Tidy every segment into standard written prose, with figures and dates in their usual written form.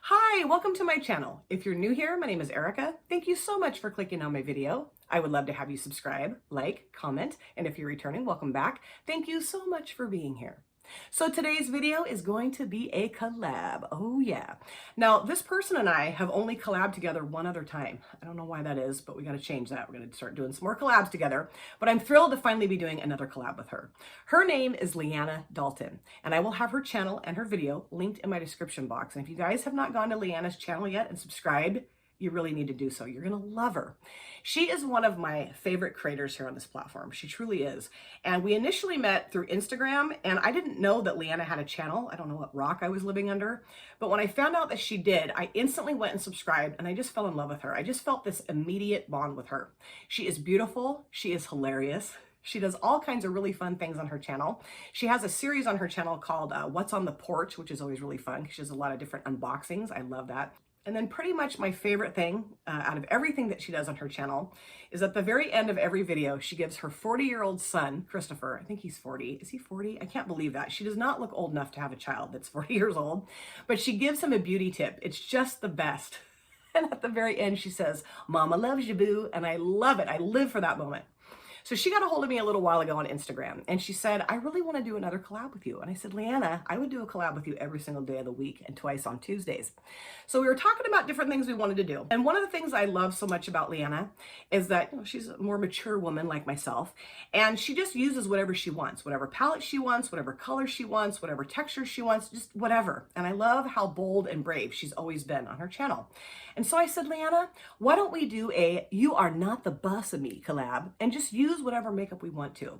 Hi, welcome to my channel. If you're new here, my name is Erica. Thank you so much for clicking on my video. I would love to have you subscribe, like, comment, and if you're returning, welcome back. Thank you so much for being here. So today's video is going to be a collab. Oh yeah. Now this person and I have only collabed together one other time. I don't know why that is, but we got to change that. We're going to start doing some more collabs together, but I'm thrilled to finally be doing another collab with her. Her name is LEANNA DALTON, and I will have her channel and her video linked in my description box. And if you guys have not gone to LEANNA's channel yet and subscribed, you really need to do so. You're going to love her. She is one of my favorite creators here on this platform. She truly is. And we initially met through Instagram, and I didn't know that LEANNA had a channel. I don't know what rock I was living under. But when I found out that she did, I instantly went and subscribed, and I just fell in love with her. I just felt this immediate bond with her. She is beautiful. She is hilarious. She does all kinds of really fun things on her channel. She has a series on her channel called What's on the Porch, which is always really fun. She does a lot of different unboxings. I love that. And then pretty much my favorite thing out of everything that she does on her channel is at the very end of every video, she gives her 40-year-old son, Christopher, I think he's 40. Is he 40? I can't believe that. She does not look old enough to have a child that's 40 years old, but she gives him a beauty tip. It's just the best. And at the very end, she says, "Mama loves you, boo." And I love it. I live for that moment. So she got a hold of me a little while ago on Instagram, and she said, "I really want to do another collab with you." And I said, "LEANNA, I would do a collab with you every single day of the week and twice on Tuesdays." So we were talking about different things we wanted to do. And one of the things I love so much about LEANNA is that, you know, she's a more mature woman like myself, and she just uses whatever she wants, whatever palette she wants, whatever color she wants, whatever texture she wants, just whatever. And I love how bold and brave she's always been on her channel. And so I said, "LEANNA, why don't we do a You Are Not the Boss of Me collab and just use whatever makeup we want to.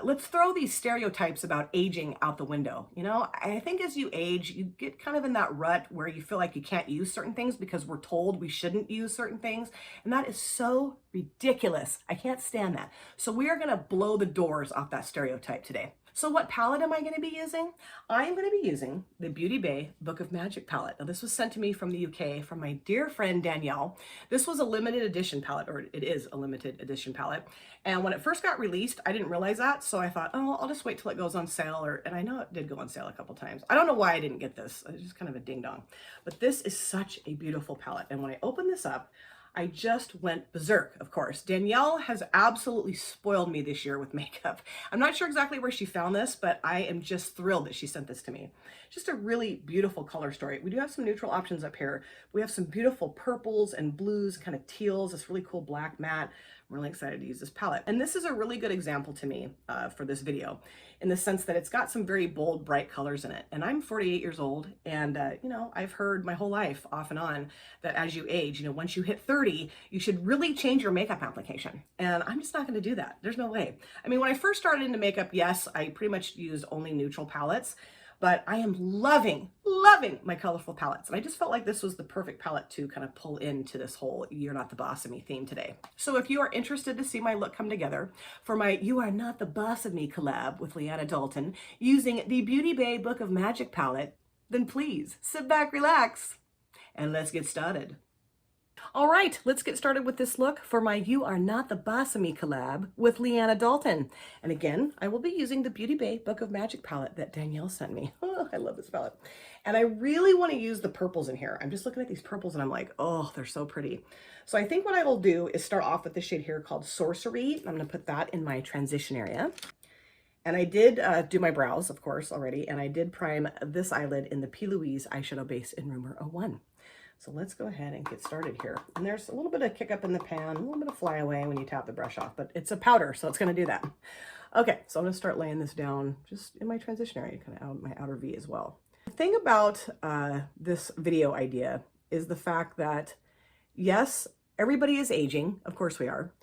Let's throw these stereotypes about aging out the window. You know, I think as you age, you get kind of in that rut where you feel like you can't use certain things because we're told we shouldn't use certain things. And that is so ridiculous. I can't stand that. So we are going to blow the doors off that stereotype today. So what palette am I going to be using? I am going to be using the Beauty Bay Book of Magic palette. Now this was sent to me from the UK from my dear friend Danielle. This was a limited edition palette, or it is a limited edition palette. And when it first got released, I didn't realize that. So I thought, oh, I'll just wait till it goes on sale. And I know it did go on sale a couple times. I don't know why I didn't get this. It's just kind of a ding dong. But this is such a beautiful palette. And when I open this up, I just went berserk, of course. Danielle has absolutely spoiled me this year with makeup. I'm not sure exactly where she found this, but I am just thrilled that she sent this to me. Just a really beautiful color story. We do have some neutral options up here. We have some beautiful purples and blues, kind of teals, this really cool black matte. I'm really excited to use this palette. And this is a really good example to me for this video, in the sense that it's got some very bold, bright colors in it. And I'm 48 years old, and you know, I've heard my whole life off and on that as you age, you know, once you hit 30, you should really change your makeup application. And I'm just not going to do that. There's no way. I mean, when I first started into makeup, yes, I pretty much used only neutral palettes, but I am loving my colorful palettes. And I just felt like this was the perfect palette to kind of pull into this whole You're Not the Boss of Me theme today. So if you are interested to see my look come together for my You Are Not the Boss of Me collab with LEANNA DALTON using the Beauty Bay Book of Magic palette, then please sit back, relax, and let's get started. All right, let's get started with this look for my You Are Not the Boss of Me collab with LEANNA DALTON. And again, I will be using the Beauty Bay Book of Magic palette that Danielle sent me. Oh, I love this palette. And I really want to use the purples in here. I'm just looking at these purples and I'm like, oh, they're so pretty. So I think what I will do is start off with this shade here called Sorcery. I'm going to put that in my transition area. And I did do my brows, of course, already. And I did prime this eyelid in the P. Louise eyeshadow base in Rumor 01. So let's go ahead and get started here. And there's a little bit of kick up in the pan, a little bit of fly away when you tap the brush off, but it's a powder, so it's going to do that. Okay, so I'm going to start laying this down just in my transition area, kind of out my outer V as well. The thing about this video idea is the fact that, yes, everybody is aging. Of course we are.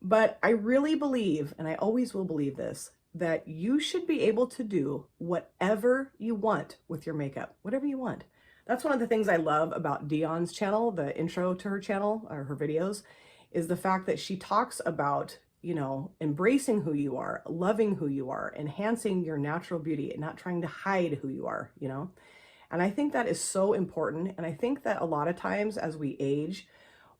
But I really believe, and I always will believe this, that you should be able to do whatever you want with your makeup, whatever you want. That's one of the things I love about Dion's channel, the intro to her channel or her videos, is the fact that she talks about, you know, embracing who you are, loving who you are, enhancing your natural beauty and not trying to hide who you are, you know? And I think that is so important. And I think that a lot of times as we age,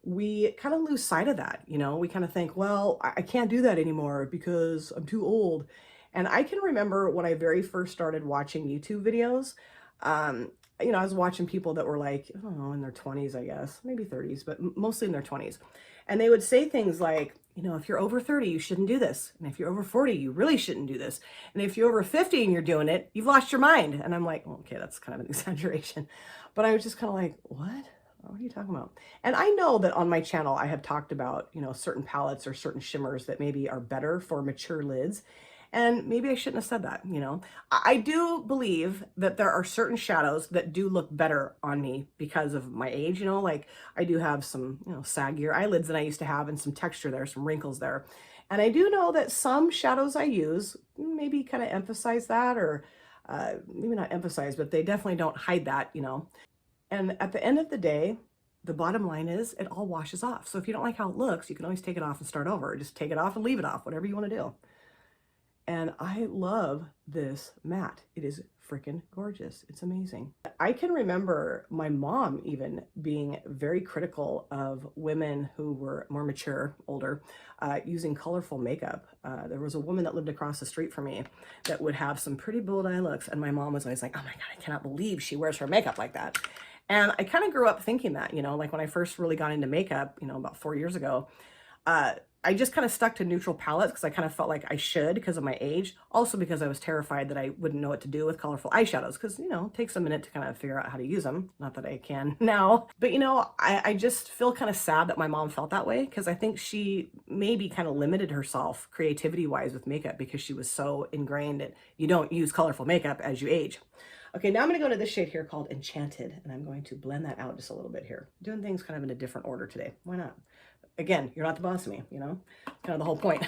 we kind of lose sight of that. You know, we kind of think, well, I can't do that anymore because I'm too old. And I can remember when I very first started watching YouTube videos, um, you know, I was watching people that were like, I don't know, in their 20s, I guess, maybe 30s, but mostly in their 20s. And they would say things like, you know, if you're over 30, you shouldn't do this. And if you're over 40, you really shouldn't do this. And if you're over 50 and you're doing it, you've lost your mind. And I'm like, well, okay, that's kind of an exaggeration. But I was just kind of like, what? What are you talking about? And I know that on my channel, I have talked about, you know, certain palettes or certain shimmers that maybe are better for mature lids. And maybe I shouldn't have said that, you know. I do believe that there are certain shadows that do look better on me because of my age, you know, like I do have some, you know, saggier eyelids than I used to have and some texture there, some wrinkles there. And I do know that some shadows I use maybe kind of emphasize that, or maybe not emphasize, but they definitely don't hide that, you know. And at the end of the day, the bottom line is it all washes off. So if you don't like how it looks, you can always take it off and start over. Or just take it off and leave it off, whatever you want to do. And I love this matte. It is freaking gorgeous. It's amazing. I can remember my mom even being very critical of women who were more mature, older, using colorful makeup. There was a woman that lived across the street from me that would have some pretty bold eye looks. And my mom was always like, oh my God, I cannot believe she wears her makeup like that. And I kind of grew up thinking that, you know, like when I first really got into makeup, you know, about 4 years ago, I just kind of stuck to neutral palettes because I kind of felt like I should because of my age. Also because I was terrified that I wouldn't know what to do with colorful eyeshadows because, you know, it takes a minute to kind of figure out how to use them. Not that I can now. But, you know, I just feel kind of sad that my mom felt that way because I think she maybe kind of limited herself creativity-wise with makeup because she was so ingrained that you don't use colorful makeup as you age. Okay, now I'm going to go to this shade here called Enchanted, and I'm going to blend that out just a little bit here. Doing things kind of in a different order today. Why not? Again, you're not the boss of me, you know? Kind of the whole point.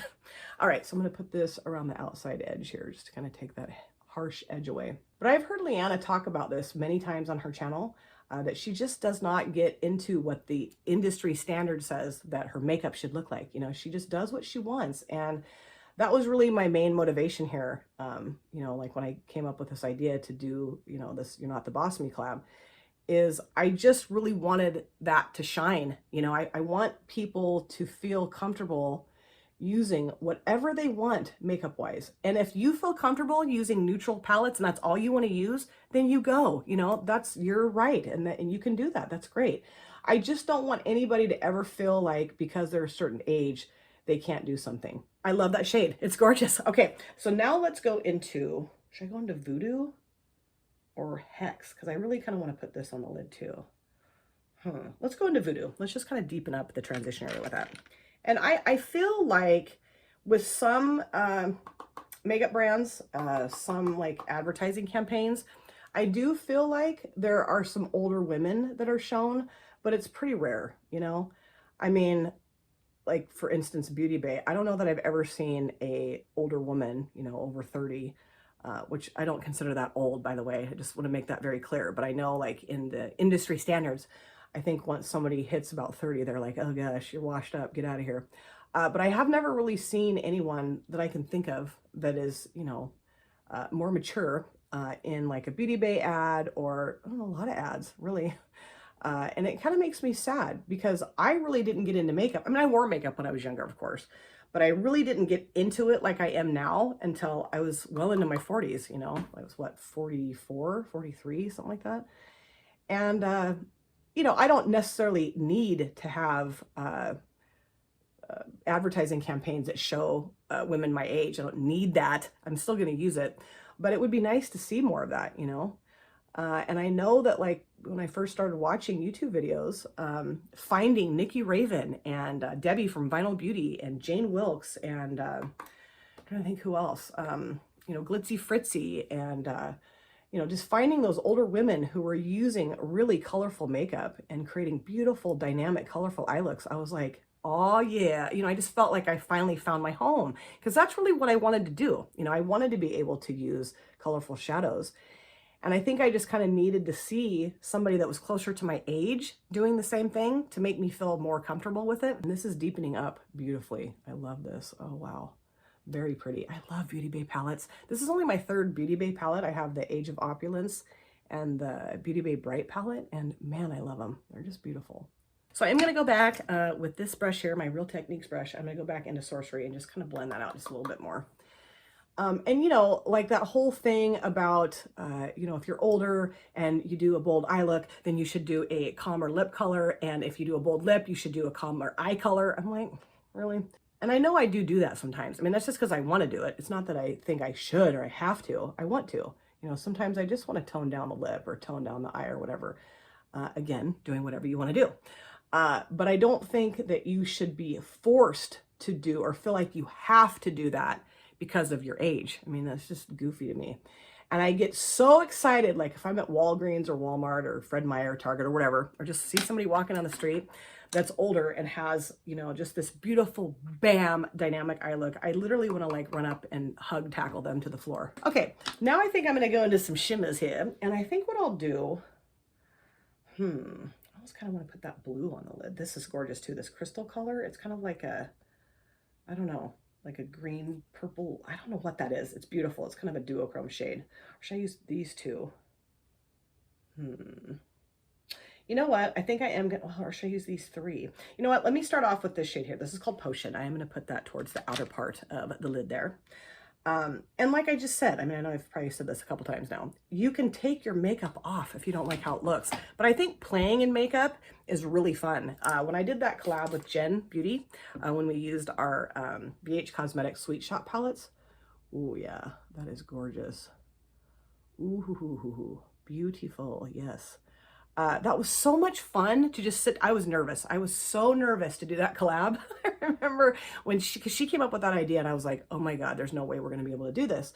All right, so I'm going to put this around the outside edge here just to kind of take that harsh edge away. But I've heard LEANNA talk about this many times on her channel, that she just does not get into what the industry standard says that her makeup should look like. You know, she just does what she wants. And that was really my main motivation here. You know, like when I came up with this idea to do, you know, this You're Not the Boss of Me collab, is I just really wanted that to shine. You know, I want people to feel comfortable using whatever they want makeup wise. And if you feel comfortable using neutral palettes and that's all you want to use, then you go, you know, that's your right. And you can do that. That's great. I just don't want anybody to ever feel like because they're a certain age, they can't do something. I love that shade. It's gorgeous. Okay. So now let's go into, should I go into Voodoo or Hex? Because I really kind of want to put this on the lid too. Let's go into Voodoo. Let's just kind of deepen up the transition area with that. And I feel like with some makeup brands, some like advertising campaigns, I do feel like there are some older women that are shown, but it's pretty rare, you know? I mean, like for instance, Beauty Bay, I don't know that I've ever seen a older woman, you know, over 30, which I don't consider that old, by the way. I just want to make that very clear. But I know like in the industry standards, I think once somebody hits about 30, they're like, oh gosh, you're washed up, get out of here. But I have never really seen anyone that I can think of that is, you know, more mature in like a Beauty Bay ad or I don't know, a lot of ads, really. And it kind of makes me sad because I really didn't get into makeup. I mean, I wore makeup when I was younger, of course, but I really didn't get into it like I am now until I was well into my 40s, you know. I was what, 44, 43, something like that. And, you know, I don't necessarily need to have advertising campaigns that show women my age. I don't need that. I'm still going to use it, but it would be nice to see more of that, you know. And I know that like when I first started watching YouTube videos, finding Nikki Raven and Debbie from Vinyl Beauty and Jane Wilkes and I'm trying to think who else, you know, Glitzy Fritzy and, you know, just finding those older women who were using really colorful makeup and creating beautiful, dynamic, colorful eye looks. I was like, oh yeah, you know, I just felt like I finally found my home because that's really what I wanted to do. You know, I wanted to be able to use colorful shadows. And I think I just kind of needed to see somebody that was closer to my age doing the same thing to make me feel more comfortable with it. And this is deepening up beautifully. I love this. Oh, wow. Very pretty. I love Beauty Bay palettes. This is only my third Beauty Bay palette. I have the Age of Opulence and the Beauty Bay Bright palette. And man, I love them. They're just beautiful. So I'm going to go back with this brush here, my Real Techniques brush. I'm going to go back into Sorcery and just kind of blend that out just a little bit more. And, you know, like that whole thing about, you know, if you're older and you do a bold eye look, then you should do a calmer lip color. And if you do a bold lip, you should do a calmer eye color. I'm like, really? And I know I do that sometimes. I mean, that's just because I want to do it. It's not that I think I should or I have to. I want to. You know, sometimes I just want to tone down the lip or tone down the eye or whatever. Again, doing whatever you want to do. But I don't think that you should be forced to do or feel like you have to do that because of your age. I mean, that's just goofy to me. And I get so excited, like if I'm at Walgreens or Walmart or Fred Meyer, Target or whatever, or just see somebody walking on the street that's older and has, you know, just this beautiful, bam, dynamic eye look. I literally want to like run up and hug tackle them to the floor. Okay, now I think I'm going to go into some shimmers here. And I think what I'll do, I almost kind of want to put that blue on the lid. This is gorgeous too, this crystal color. It's kind of like a, I don't know, like a green purple. I don't know what that is. It's beautiful. It's kind of a duochrome shade. Or should I use these two? You know what? I think I am going to, or should I use these three? You know what? Let me start off with this shade here. This is called Potion. I am going to put that towards the outer part of the lid there. And like I just said, I mean, I know I've probably said this a couple times now, you can take your makeup off if you don't like how it looks. But I think playing in makeup is really fun. When I did that collab with Jen Beauty, when we used our BH Cosmetics Sweet Shop palettes, oh yeah, that is gorgeous. Ooh, beautiful, yes. That was so much fun to just sit. I was nervous. I was so nervous to do that collab. I remember when she came up with that idea and I was like, oh my God, there's no way we're going to be able to do this.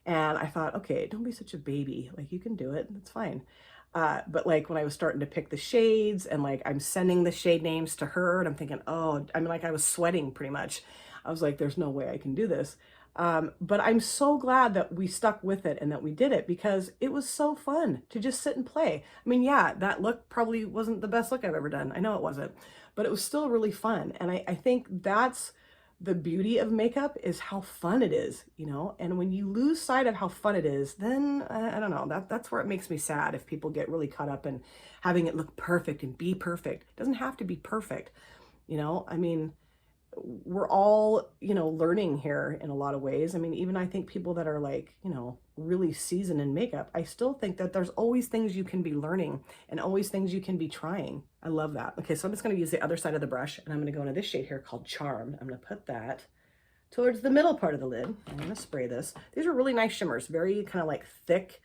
And I thought, okay, don't be such a baby. Like you can do it. That's fine. But like when I was starting to pick the shades and like I'm sending the shade names to her and I'm thinking, oh, I mean, like I was sweating pretty much. I was like, there's no way I can do this. But I'm so glad that we stuck with it and that we did it because it was so fun to just sit and play. I mean, yeah, that look probably wasn't the best look I've ever done. I know it wasn't, but it was still really fun. And I think that's the beauty of makeup is how fun it is, you know? And when you lose sight of how fun it is, then I don't know, that's where it makes me sad if people get really caught up in having it look perfect and be perfect. It doesn't have to be perfect, you know? I mean, we're all, you know, learning here in a lot of ways. I mean, even I think people that are like, you know, really seasoned in makeup, I still think that there's always things you can be learning and always things you can be trying. I love that. Okay, so I'm just going to use the other side of the brush and I'm going to go into this shade here called Charm. I'm going to put that towards the middle part of the lid. I'm going to spray this. These are really nice shimmers, very kind of like thick,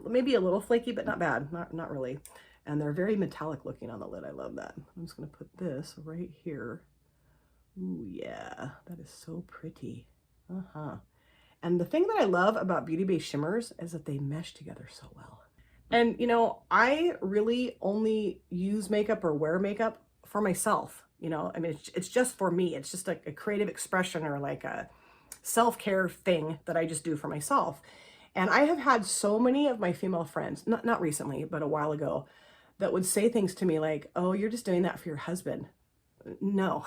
maybe a little flaky, but not bad, not really. And they're very metallic looking on the lid. I love that. I'm just going to put this right here. Ooh, yeah, that is so pretty. And the thing that I love about beauty-based shimmers is that they mesh together so well. And, you know, I really only use makeup or wear makeup for myself. You know, I mean, it's just for me. It's just like a creative expression or like a self-care thing that I just do for myself. And I have had so many of my female friends, not recently, but a while ago, that would say things to me like, oh, you're just doing that for your husband. No.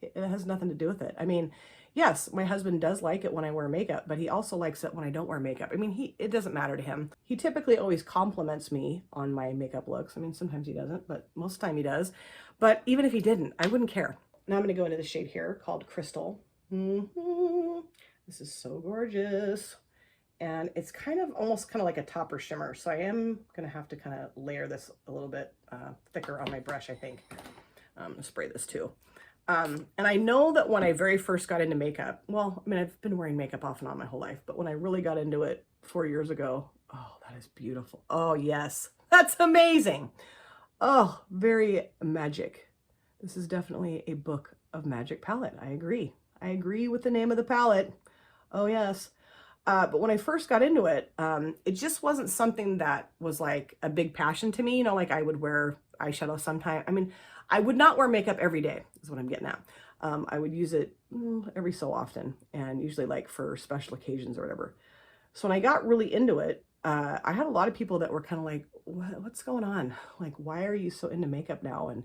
It has nothing to do with it. I mean, yes, my husband does like it when I wear makeup, but he also likes it when I don't wear makeup. I mean, it doesn't matter to him. He typically always compliments me on my makeup looks. I mean, sometimes he doesn't, but most of the time he does. But even if he didn't, I wouldn't care. Now I'm going to go into the shade here called Crystal. This is so gorgeous. And it's kind of almost kind of like a topper shimmer. So I am going to have to kind of layer this a little bit thicker on my brush, I think. I'm going to spray this too. And I know that when I very first got into makeup, well, I mean, I've been wearing makeup off and on my whole life, but when I really got into it 4 years ago, oh, that is beautiful. Oh, yes, that's amazing. Oh, very magic. This is definitely a book of magic palette. I agree. I agree with the name of the palette. Oh, yes. But when I first got into it, it just wasn't something that was like a big passion to me. You know, like I would wear eyeshadow sometime. I mean, I would not wear makeup every day is what I'm getting at. I would use it every so often and usually like for special occasions or whatever. So when I got really into it, I had a lot of people that were kind of like, what's going on? Like, why are you so into makeup now? And,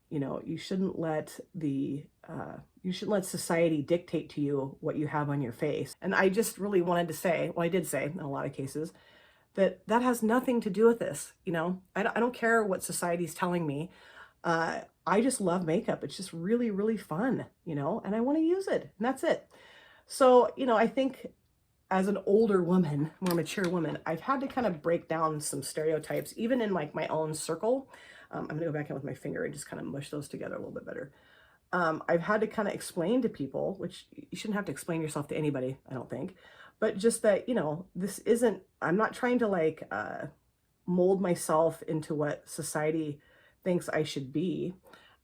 you know, you shouldn't let society dictate to you what you have on your face. And I just really wanted to say, well, I did say in a lot of cases, that has nothing to do with this. You know, I don't care what society's telling me. I just love makeup. It's just really, really fun, you know, and I want to use it, and that's it. So, you know, I think as an older woman, more mature woman, I've had to kind of break down some stereotypes, even in like my own circle. I'm gonna go back in with my finger and just kind of mush those together a little bit better. I've had to kind of explain to people, which you shouldn't have to explain yourself to anybody, I don't think, but just that, you know, this isn't, I'm not trying to like mold myself into what society thinks I should be.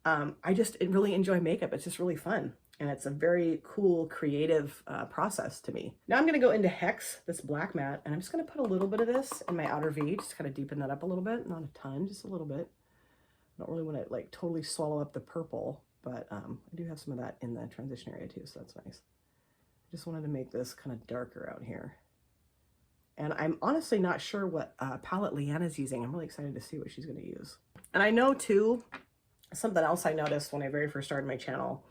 I just really enjoy makeup. It's just really fun. And it's a very cool, creative process to me. Now I'm going to go into Hex, this black matte, and I'm just going to put a little bit of this in my outer V, just kind of deepen that up a little bit. Not a ton, just a little bit. I don't really want to like totally swallow up the purple, but I do have some of that in the transition area too, so that's nice. Just wanted to make this kind of darker out here. And I'm honestly not sure what palette LEANNA's using. I'm really excited to see what she's going to use. And I know too, something else I noticed when I very first started my channel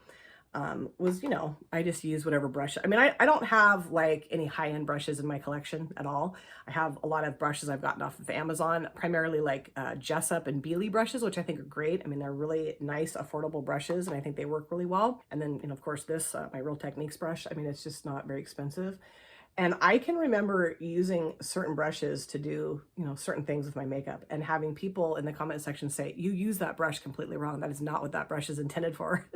was, you know, I just use whatever brush. I mean, I don't have like any high-end brushes in my collection at all. I have a lot of brushes I've gotten off of Amazon, primarily like Jessup and Beely brushes, which I think are great. I mean, they're really nice, affordable brushes, and I think they work really well. And then, you know, of course, this, my Real Techniques brush, I mean, it's just not very expensive. And I can remember using certain brushes to do, you know, certain things with my makeup and having people in the comment section say, you use that brush completely wrong. That is not what that brush is intended for.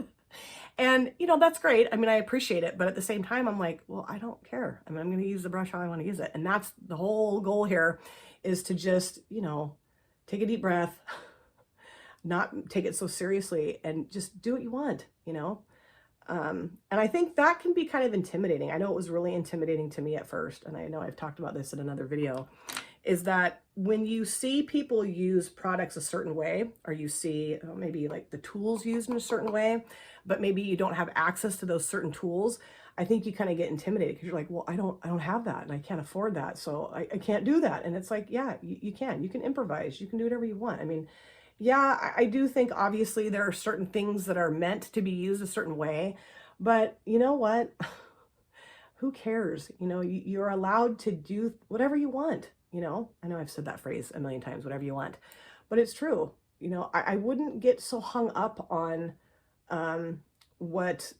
And, you know, that's great. I mean, I appreciate it. But at the same time, I'm like, well, I don't care. I mean, I'm going to use the brush how I want to use it. And that's the whole goal here, is to just, you know, take a deep breath, not take it so seriously, and just do what you want, you know? And I think that can be kind of intimidating. I know it was really intimidating to me at first, and I know I've talked about this in another video, is that when you see people use products a certain way, or you see maybe like the tools used in a certain way, but maybe you don't have access to those certain tools, I think you kind of get intimidated because you're like, well, I don't have that, and I can't afford that, so I can't do that. And it's like, yeah, you can improvise, you can do whatever you want. I mean, yeah, I do think obviously there are certain things that are meant to be used a certain way, but you know what? Who cares? You know, you're allowed to do whatever you want, you know? I know I've said that phrase a million times, whatever you want, but it's true. You know, I wouldn't get so hung up on what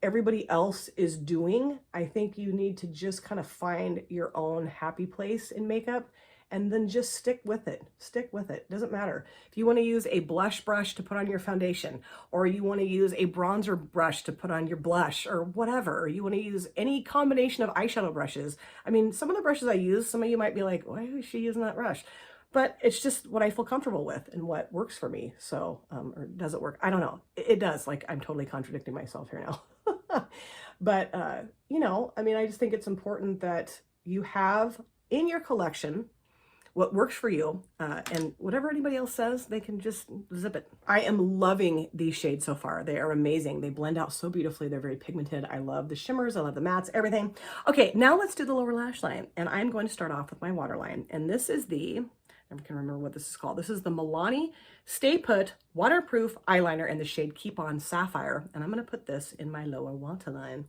everybody else is doing. I think you need to just kind of find your own happy place in makeup, and then just stick with it. Stick with it. Doesn't matter. If you want to use a blush brush to put on your foundation, or you want to use a bronzer brush to put on your blush, or whatever, or you want to use any combination of eyeshadow brushes. I mean, some of the brushes I use, some of you might be like, why is she using that brush? But it's just what I feel comfortable with and what works for me. So, or does it work? I don't know. It does. Like, I'm totally contradicting myself here now. But, you know, I mean, I just think it's important that you have in your collection what works for you, and whatever anybody else says, they can just zip it. I am loving these shades so far. They are amazing. They blend out so beautifully. They're very pigmented. I love the shimmers. I love the mattes, everything. Okay, now let's do the lower lash line. And I'm going to start off with my waterline. And this is the, I can remember what this is called. This is the Milani Stay Put Waterproof Eyeliner in the shade Keep On Sapphire. And I'm going to put this in my lower waterline.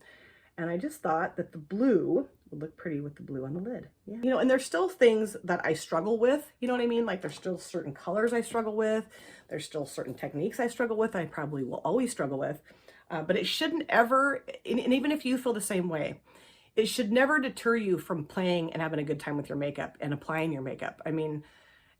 And I just thought that the blue would look pretty with the blue on the lid. Yeah. You know, and there's still things that I struggle with, you know what I mean? Like, there's still certain colors I struggle with. There's still certain techniques I struggle with. I probably will always struggle with. But it shouldn't ever, and even if you feel the same way, it should never deter you from playing and having a good time with your makeup and applying your makeup. I mean,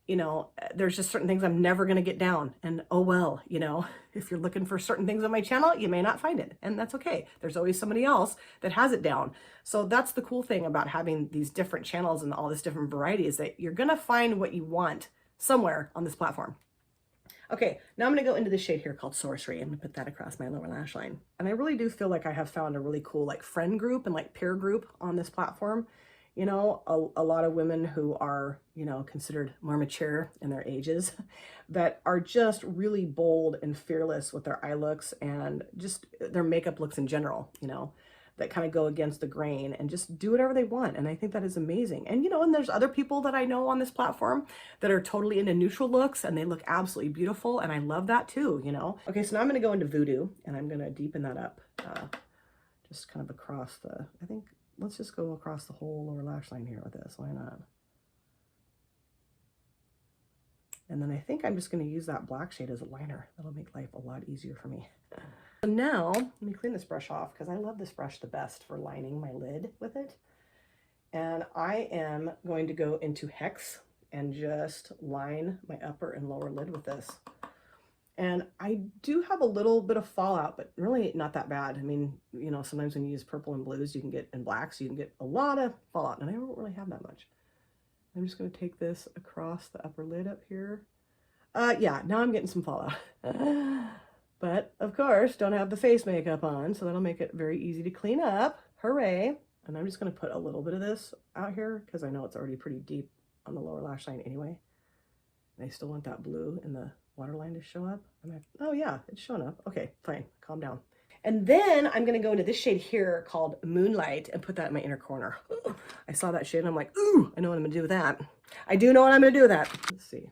you know, there's just certain things I'm never going to get down, and oh well, you know, if you're looking for certain things on my channel, you may not find it, and that's okay. There's always somebody else that has it down. So that's the cool thing about having these different channels and all this different variety, is that you're going to find what you want somewhere on this platform. Okay, now I'm going to go into the shade here called Sorcery. I'm going to put that across my lower lash line. And I really do feel like I have found a really cool like friend group and like peer group on this platform. You know, a lot of women who are, you know, considered more mature in their ages, that are just really bold and fearless with their eye looks and just their makeup looks in general, you know, that kind of go against the grain and just do whatever they want. And I think that is amazing. And, you know, and there's other people that I know on this platform that are totally into neutral looks, and they look absolutely beautiful. And I love that too, you know. Okay, so now I'm going to go into Voodoo, and I'm going to deepen that up just kind of across the, I think, let's just go across the whole lower lash line here with this. Why not? And then I think I'm just going to use that black shade as a liner. That'll make life a lot easier for me. So now, let me clean this brush off because I love this brush the best for lining my lid with it. And I am going to go into Hex and just line my upper and lower lid with this. And I do have a little bit of fallout, but really not that bad. I mean, you know, sometimes when you use purple and blues, you can get, and blacks, you can get a lot of fallout, and I don't really have that much. I'm just going to take this across the upper lid up here. Yeah, now I'm getting some fallout. But of course, don't have the face makeup on, so that'll make it very easy to clean up. Hooray. And I'm just going to put a little bit of this out here because I know it's already pretty deep on the lower lash line anyway. And I still want that blue in the waterline to show up. Oh yeah, it's showing up. Okay, fine, calm down. And then I'm gonna go into this shade here called Moonlight and put that in my inner corner. Ooh, I saw that shade and I'm like, ooh, I know what I'm gonna do with that. I do know what I'm gonna do with that. Let's see.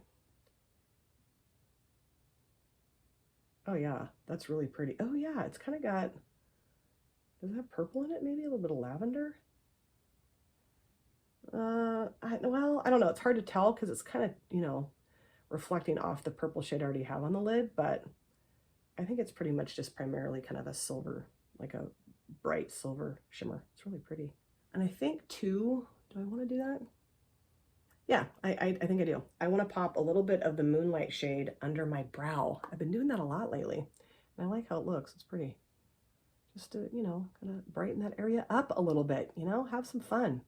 Oh yeah, that's really pretty. Oh yeah, it's kind of got, does it have purple in it? Maybe a little bit of lavender? Well, I don't know. It's hard to tell because it's kind of, you know, reflecting off the purple shade I already have on the lid, but I think it's pretty much just primarily kind of a silver, like a bright silver shimmer. It's really pretty. And I think too, do I want to do that? Yeah, I think I do. I want to pop a little bit of the Moonlight shade under my brow. I've been doing that a lot lately, and I like how it looks. It's pretty. Just to, you know, kind of brighten that area up a little bit, you know, have some fun.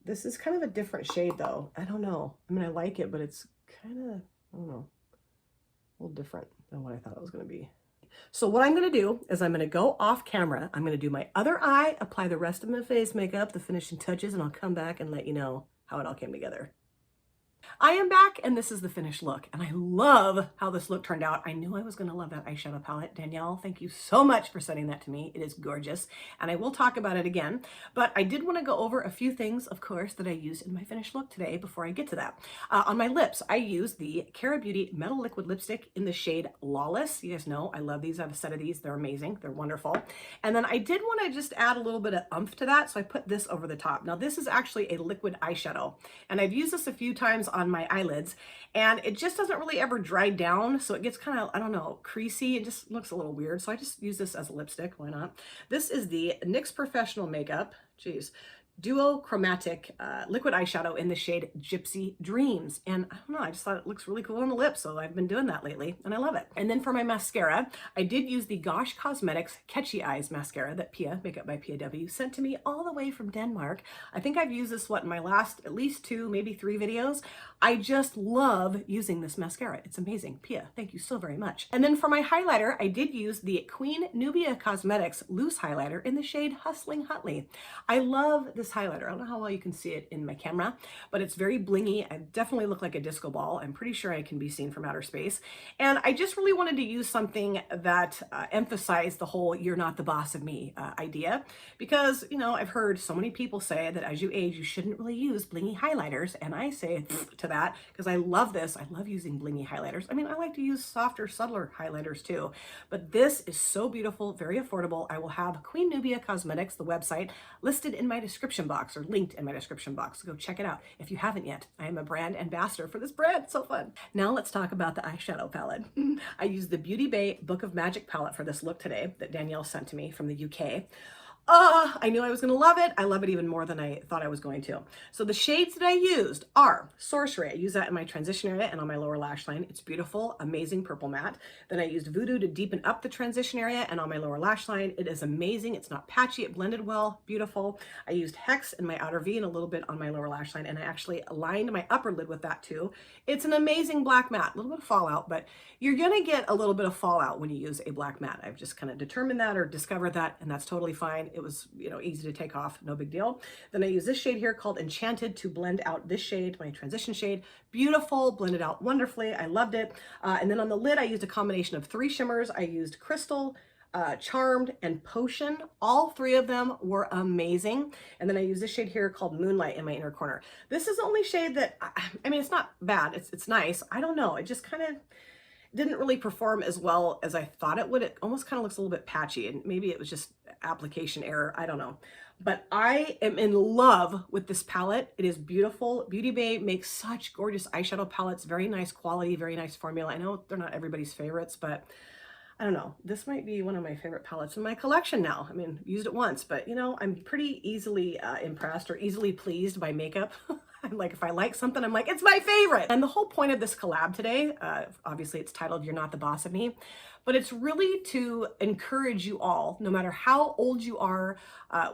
This is kind of a different shade though. I don't know. I mean, I like it, but it's kind of, I don't know, a little different than what I thought it was going to be. So what I'm going to do is I'm going to go off camera. I'm going to do my other eye, apply the rest of my face makeup, the finishing touches, and I'll come back and let you know how it all came together. I am back, and this is the finished look, and I love how this look turned out. I knew I was going to love that eyeshadow palette. Danielle, thank you so much for sending that to me. It is gorgeous, and I will talk about it again, but I did want to go over a few things, of course, that I used in my finished look today before I get to that. On my lips, I used the Cara Beauty Metal Liquid Lipstick in the shade Lawless. You guys know I love these. I have a set of these. They're amazing. They're wonderful. And then I did want to just add a little bit of oomph to that, so I put this over the top. Now, this is actually a liquid eyeshadow, and I've used this a few times on my eyelids, and it just doesn't really ever dry down, so it gets kind of, I don't know, creasy. It just looks a little weird, so I just use this as a lipstick. Why not? This is the NYX Professional Makeup, Duo Chromatic liquid eyeshadow in the shade Gypsy Dreams. And I don't know, I just thought it looks really cool on the lips, so I've been doing that lately, and I love it. And then for my mascara, I did use the Gosh Cosmetics Catchy Eyes mascara that Pia, Makeup by PAW, sent to me all the way from Denmark. I think I've used this, in my last at least 2, maybe 3 videos. I just love using this mascara. It's amazing. Pia, thank you so very much. And then for my highlighter, I did use the Queen Nubia Cosmetics loose highlighter in the shade Hustling Hutley. I love this highlighter. I don't know how well you can see it in my camera, but it's very blingy. I definitely look like a disco ball. I'm pretty sure I can be seen from outer space. And I just really wanted to use something that emphasized the whole "you're not the boss of me" idea, because, you know, I've heard so many people say that as you age, you shouldn't really use blingy highlighters, and I say to that because I love this. I love using blingy highlighters. I mean, I like to use softer, subtler highlighters too, but this is so beautiful, very affordable. I will have Queen Nubia Cosmetics, the website, listed in my description box, or linked in my description box. Go check it out if you haven't yet. I am a brand ambassador for this brand. It's so fun. Now let's talk about the eyeshadow palette. I used the Beauty Bay Book of Magic palette for this look today that Danielle sent to me from the UK. I knew I was going to love it. I love it even more than I thought I was going to. So the shades that I used are Sorcery. I use that in my transition area and on my lower lash line. It's beautiful, amazing purple matte. Then I used Voodoo to deepen up the transition area and on my lower lash line. It is amazing. It's not patchy. It blended well. Beautiful. I used Hex in my outer V and a little bit on my lower lash line, and I actually aligned my upper lid with that too. It's an amazing black matte. A little bit of fallout, but you're going to get a little bit of fallout when you use a black matte. I've just kind of determined that or discovered that, and that's totally fine. It was, you know, easy to take off, no big deal. Then I use this shade here called Enchanted to blend out this shade, my transition shade. Beautiful, blended out wonderfully. I loved it. And then on the lid, I used a combination of 3 shimmers. I used Crystal, Charmed, and Potion. All 3 of them were amazing. And then I use this shade here called Moonlight in my inner corner. This is the only shade that, I mean, it's not bad. It's nice. I don't know. It just kind of didn't really perform as well as I thought it would. It almost kind of looks a little bit patchy, and maybe it was just, application error. I don't know. But I am in love with this palette. It is beautiful. Beauty Bay makes such gorgeous eyeshadow palettes. Very nice quality, very nice formula. I know they're not everybody's favorites, but I don't know. This might be one of my favorite palettes in my collection now. I mean, used it once, but you know, I'm pretty easily impressed or easily pleased by makeup. I'm like, if I like something, I'm like, it's my favorite. And the whole point of this collab today, obviously it's titled, You're Not the Boss of Me, but it's really to encourage you all, no matter how old you are,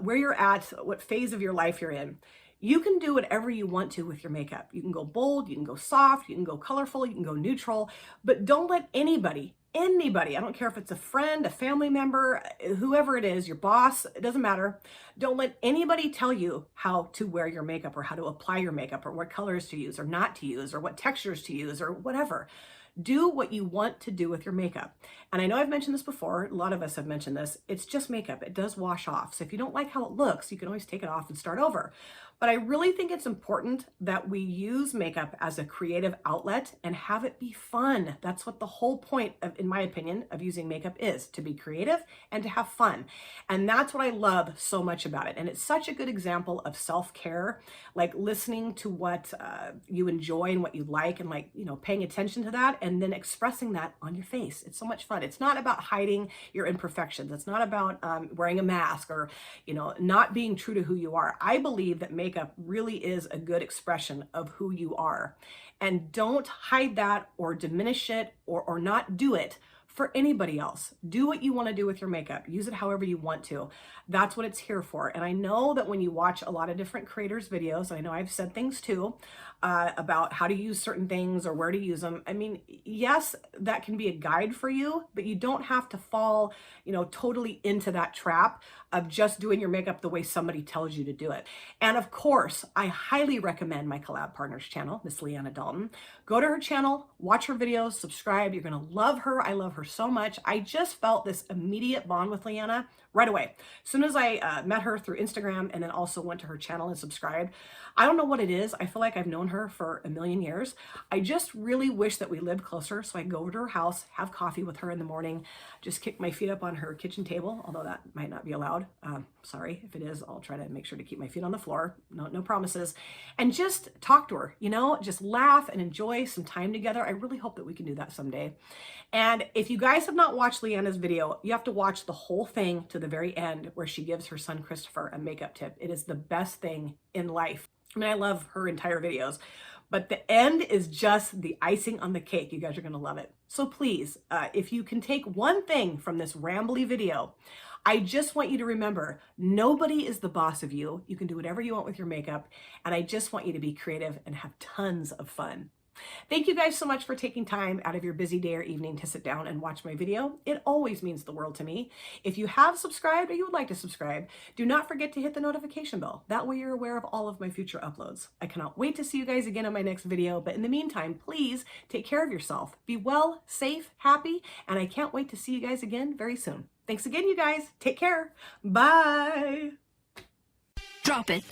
where you're at, what phase of your life you're in. You can do whatever you want to with your makeup. You can go bold, you can go soft, you can go colorful, you can go neutral, but don't let anybody, I don't care if it's a friend, a family member, whoever it is, your boss, it doesn't matter. Don't let anybody tell you how to wear your makeup or how to apply your makeup or what colors to use or not to use or what textures to use or whatever. Do what you want to do with your makeup. And I know I've mentioned this before, a lot of us have mentioned this, it's just makeup, it does wash off. So if you don't like how it looks, you can always take it off and start over. But I really think it's important that we use makeup as a creative outlet and have it be fun. That's what the whole point of, in my opinion, of using makeup is, to be creative and to have fun. And that's what I love so much about it. And it's such a good example of self-care, like listening to what you enjoy and what you like and like, you know, paying attention to that and then expressing that on your face. It's so much fun. It's not about hiding your imperfections. It's not about wearing a mask or, you know, not being true to who you are. I believe that makeup really is a good expression of who you are. And don't hide that or diminish it or not do it for anybody else. Do what you want to do with your makeup. Use it however you want to. That's what it's here for. And I know that when you watch a lot of different creators' videos, I know I've said things too, about how to use certain things or where to use them. I mean, yes, that can be a guide for you, but you don't have to fall, you know, totally into that trap of just doing your makeup the way somebody tells you to do it. And of course, I highly recommend my collab partner's channel, Miss Leanna Dalton. Go to her channel, watch her videos, subscribe. You're gonna love her. I love her so much. I just felt this immediate bond with Leanna right away. As soon as I met her through Instagram and then also went to her channel and subscribed, I don't know what it is. I feel like I've known her for a million years. I just really wish that we lived closer so I could go over to her house, have coffee with her in the morning, just kick my feet up on her kitchen table, although that might not be allowed. Sorry, if it is, I'll try to make sure to keep my feet on the floor. No promises. And just talk to her, you know, just laugh and enjoy some time together. I really hope that we can do that someday. And if you guys have not watched Leanna's video, you have to watch the whole thing to the very end where she gives her son Christopher a makeup tip. It is the best thing in life. I mean, I love her entire videos, but the end is just the icing on the cake. You guys are going to love it. So please, if you can take one thing from this rambly video, I just want you to remember, nobody is the boss of you. You can do whatever you want with your makeup. And I just want you to be creative and have tons of fun. Thank you guys so much for taking time out of your busy day or evening to sit down and watch my video. It always means the world to me. If you have subscribed or you would like to subscribe, do not forget to hit the notification bell. That way you're aware of all of my future uploads. I cannot wait to see you guys again in my next video, but in the meantime, please take care of yourself. Be well, safe, happy, and I can't wait to see you guys again very soon. Thanks again, you guys. Take care. Bye. Drop it.